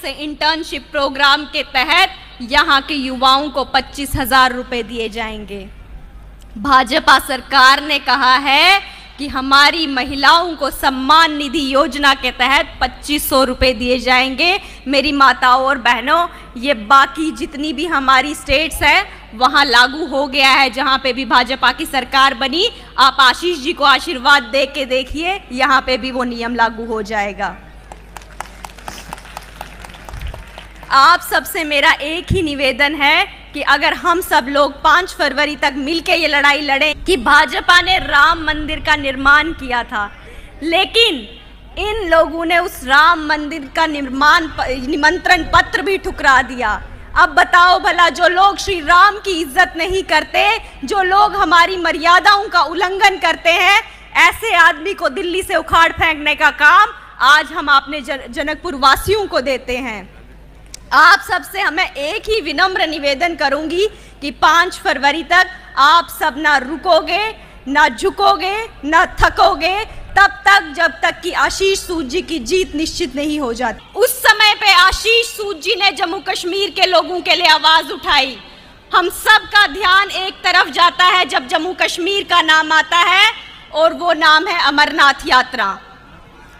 से internship programme के तहत यहाँ के युवाओं को 25,000 रुपए दिए जाएंगे। भाजपा सरकार ने कहा है कि हमारी महिलाओं को सम्मान निधि योजना के तहत 2500 रुपए दिए जाएंगे। मेरी माताओं और बहनों, ये बाकी जितनी भी हमारी स्टेट्स हैं वहाँ लागू हो गया है। जहाँ पे भी भाजपा की सरकार बनी, आप आशीष जी को आशीर्वाद दे के देखिए, यहाँ पे भी वो नियम लागू हो जाएगा। आप सबसे मेरा एक ही निवेदन है कि अगर हम सब लोग 5 फरवरी तक मिलके ये लड़ाई लड़ें कि भाजपा ने राम मंदिर का निर्माण किया था, लेकिन इन लोगों ने उस राम मंदिर का निमंत्रण पत्र भी ठुकरा दिया। अब बताओ भला, जो लोग श्री राम की इज्जत नहीं करते, जो लोग हमारी मर्यादाओं का उल्लंघन करते हैं, ऐसे आदमी को दिल्ली से उखाड़ फेंकने का काम आज हम अपने जनकपुर वासियों को देते हैं। आप सबसे हमें एक ही विनम्र निवेदन करूंगी कि 5 फरवरी तक आप सब ना रुकोगे, ना झुकोगे, ना थकोगे, तब तक जब तक कि आशीष सूद जी की जीत निश्चित नहीं हो जाती। उस समय पे आशीष सूद जी ने जम्मू कश्मीर के लोगों के लिए आवाज उठाई। हम सब का ध्यान एक तरफ जाता है जब जम्मू कश्मीर का नाम आता है, और वो नाम है अमरनाथ यात्रा।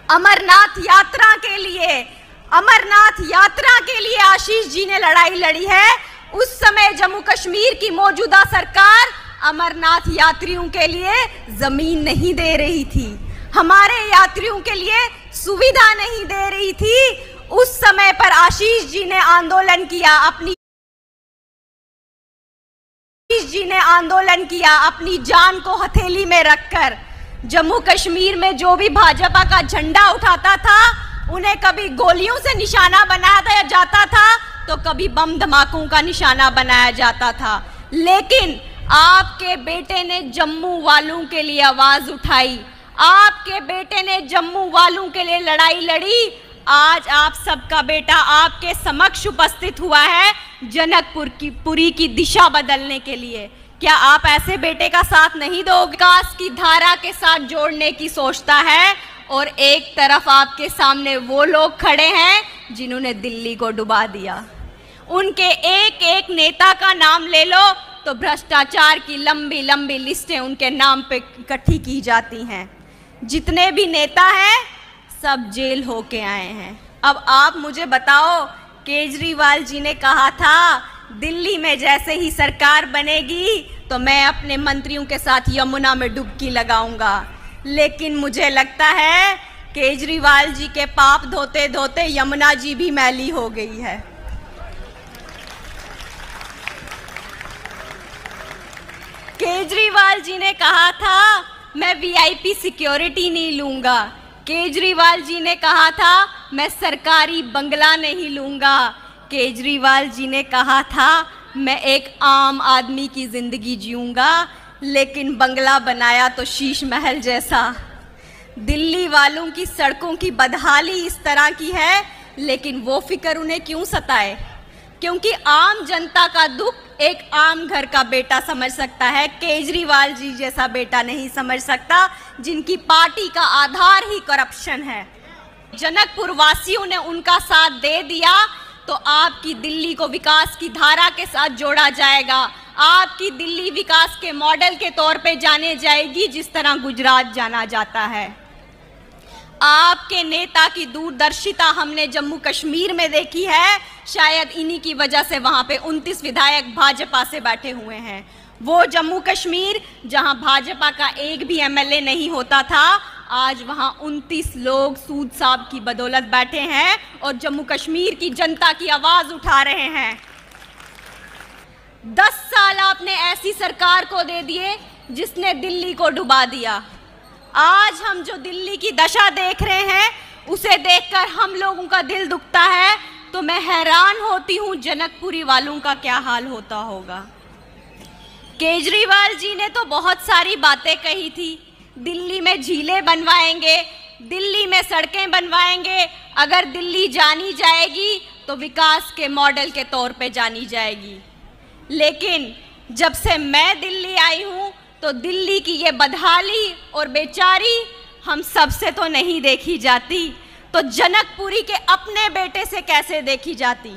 अमरनाथ यात्रा के लिए आशीष जी ने लड़ाई लड़ी है। उस समय जम्मू कश्मीर की मौजूदा सरकार अमरनाथ यात्रियों के लिए जमीन नहीं दे रही थी, हमारे यात्रियों के लिए सुविधा नहीं दे रही थी। उस समय पर आशीष जी ने आंदोलन किया अपनी जान को हथेली में रखकर। जम्मू कश्मीर में जो भी भाजपा का झंडा उठाता था, उन्हें कभी गोलियों से निशाना बनाया जाता था, तो कभी बम धमाकों का निशाना बनाया जाता था। लेकिन आपके बेटे ने जम्मू वालों के लिए आवाज उठाई, आपके बेटे ने जम्मू वालों के लिए लड़ाई लड़ी। आज आप सबका बेटा आपके समक्ष उपस्थित हुआ है जनकपुरी की दिशा बदलने के लिए। क्या आप ऐसे बेटे का साथ नहीं दोगे? विकास की धारा के साथ जोड़ने की सोचता है, और एक तरफ आपके सामने वो लोग खड़े हैं जिन्होंने दिल्ली को डुबा दिया। उनके एक एक नेता का नाम ले लो तो भ्रष्टाचार की लंबी लंबी लिस्टें उनके नाम पे इकट्ठी की जाती हैं। जितने भी नेता हैं सब जेल होके आए हैं। अब आप मुझे बताओ, केजरीवाल जी ने कहा था दिल्ली में जैसे ही सरकार बनेगी तो मैं अपने मंत्रियों के साथ यमुना में डुबकी लगाऊंगा, लेकिन मुझे लगता है केजरीवाल जी के पाप धोते धोते यमुना जी भी मैली हो गई है। केजरीवाल जी ने कहा था मैं वीआईपी सिक्योरिटी नहीं लूंगा, केजरीवाल जी ने कहा था मैं सरकारी बंगला नहीं लूंगा, केजरीवाल जी ने कहा था मैं एक आम आदमी की जिंदगी जीऊंगा, लेकिन बंगला बनाया तो शीश महल जैसा। दिल्ली वालों की सड़कों की बदहाली इस तरह की है, लेकिन वो फिक्र उन्हें क्यों सताए? क्योंकि आम जनता का दुख एक आम घर का बेटा समझ सकता है, केजरीवाल जी जैसा बेटा नहीं समझ सकता, जिनकी पार्टी का आधार ही करप्शन है। जनकपुर वासियों ने उनका साथ दे दिया तो आपकी दिल्ली को विकास की धारा के साथ जोड़ा जाएगा। आपकी दिल्ली विकास के मॉडल के तौर पे जाने जाएगी, जिस तरह गुजरात जाना जाता है। आपके नेता की दूरदर्शिता हमने जम्मू कश्मीर में देखी है। शायद इन्हीं की वजह से वहां पे 29 विधायक भाजपा से बैठे हुए हैं। वो जम्मू कश्मीर जहां भाजपा का एक भी एमएलए नहीं होता था, आज वहां 29 लोग सूद साहब की बदौलत बैठे हैं और जम्मू कश्मीर की जनता की आवाज उठा रहे हैं। 10 साल आपने ऐसी सरकार को दे दिए जिसने दिल्ली को डुबा दिया। आज हम जो दिल्ली की दशा देख रहे हैं, उसे देखकर हम लोगों का दिल दुखता है, तो मैं हैरान होती हूँ जनकपुरी वालों का क्या हाल होता होगा। केजरीवाल जी ने तो बहुत सारी बातें कही थी, दिल्ली में झीलें बनवाएंगे, दिल्ली में सड़कें बनवाएंगे, अगर दिल्ली जानी जाएगी तो विकास के मॉडल के तौर पे जानी जाएगी। लेकिन जब से मैं दिल्ली आई हूँ तो दिल्ली की ये बदहाली और बेचारी हम सब से तो नहीं देखी जाती। तो जनकपुरी के अपने बेटे से कैसे देखी जाती।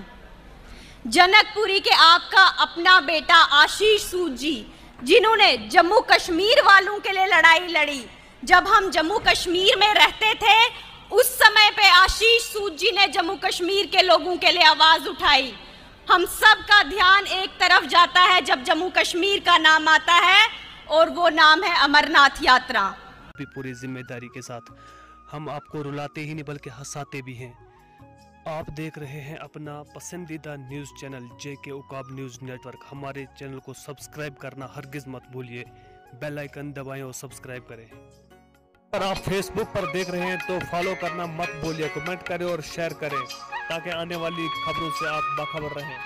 जनकपुरी के आपका अपना बेटा आशीष सूद जी, जिन्होंने जम्मू कश्मीर वालों के लिए लड़ाई लड़ी, जब हम जम्मू कश्मीर में रहते थे उस समय पे आशीष सूद जी ने जम्मू कश्मीर के लोगों के लिए आवाज उठाई। हम सब का ध्यान एक तरफ जाता है जब जम्मू कश्मीर का नाम आता है, और वो नाम है अमरनाथ यात्रा। पूरी जिम्मेदारी के साथ हम आपको रुलाते ही नहीं बल्कि हंसाते भी हैं। आप देख रहे हैं अपना पसंदीदा न्यूज़ चैनल जेके उकाब न्यूज़ नेटवर्क। हमारे चैनल को सब्सक्राइब करना हरगिज़ मत भूलिए, बेल आइकन दबाएं और सब्सक्राइब करें। अगर आप फेसबुक पर देख रहे हैं तो फॉलो करना मत भूलिए, कमेंट करें और शेयर करें ताकि आने वाली खबरों से आप बाखबर रहें।